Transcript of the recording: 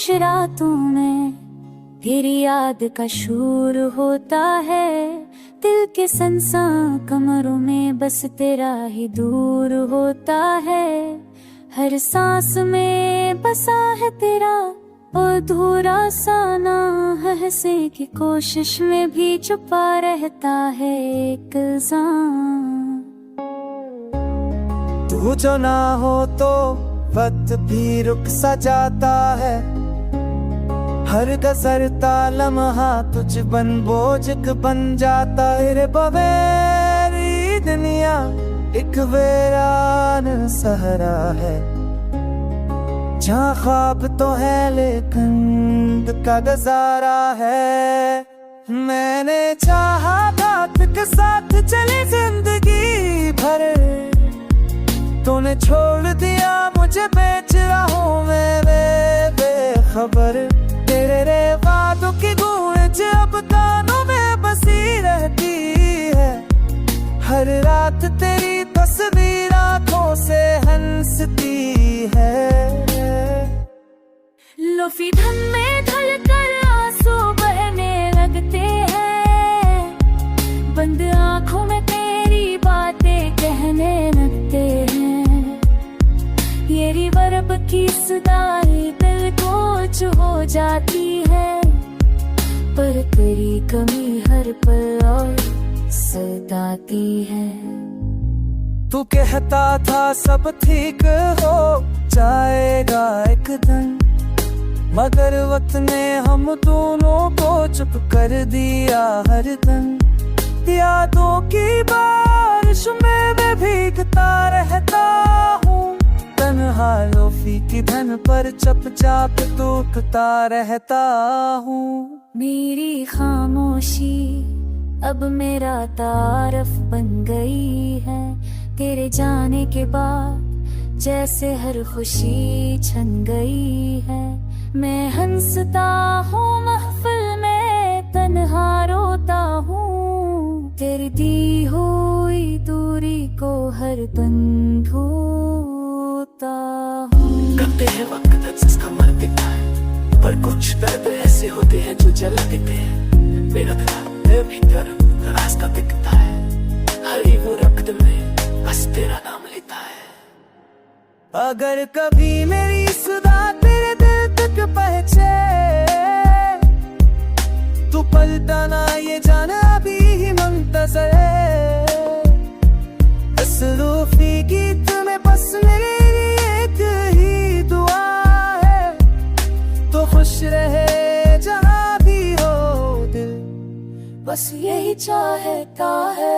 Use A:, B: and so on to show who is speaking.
A: खामोश रातों में तेरी याद का शोर होता है। दिल के संसा कमरों में बस तेरा ही दूर होता है। हर सांस में बसा है तेरा अधूरा सा ना हंसने की कोशिश में भी छुपा रहता है एक इल्ज़ाम।
B: तू जो ना हो तो वक्त भी रुक सा जाता है। हर गजरता लम्हा तुझ बन बोझ बन जाता है। रे बगैर ये दुनिया एक वीरान सहरा है, जहाँ ख्वाब तो है लेकिन दुख का गुजारा है। मैंने चाहा बात के साथ चली जिंदगी भर, तूने छोड़ दिया मुझे बेच रहा हूँ मैं बेखबर। तेरे रे वादों की गूंज अब कानों में बसी रहती है। हर रात तेरी तस्वीर आंखों से हंसती है।
A: लोफी धन में ढल कर आंसू बहने लगते हैं। बंद आंखों में तेरी बातें कहने लगते हैं। ये रिवर्ब की सदाई दिल को हो जाती है, पर तेरी कमी हर पल और सताती है।
B: तू कहता था सब ठीक हो जाएगा एक दिन, मगर वक्त ने हम दोनों को चुप कर दिया हर दिन। यादों की बारिश में मैं भीगता रहता हूँ, तन्हा लोफी की धन पर चुपचाप टूटता रहता हूँ।
A: मेरी खामोशी अब मेरा तारफ बन गई है। तेरे जाने के बाद जैसे हर खुशी छन गई है। मैं हंसता हूँ महफिल में तन्हा रोता हूँ। तेरी दी हुई दूरी को हर दम ढूंढता हूँ।
C: कहते हैं वक्त जिसका मर देता है, पर कुछ दर्द ऐसे होते हैं जो जल देते हैं। मेरा दिल भीतर रास्ता दिखता है, हरी वो रक्त में बस तेरा नाम लेता है।
B: अगर कभी मेरी सदा तेरे दिल तक पहुंचे, तू पलटाना ये जाना अभी ही मुंतज़र है। इस लोफी गीत में बस मेरी एक ही दुआ है, तो खुश रहे जहाँ भी हो दिल,
A: बस यही चाहता है।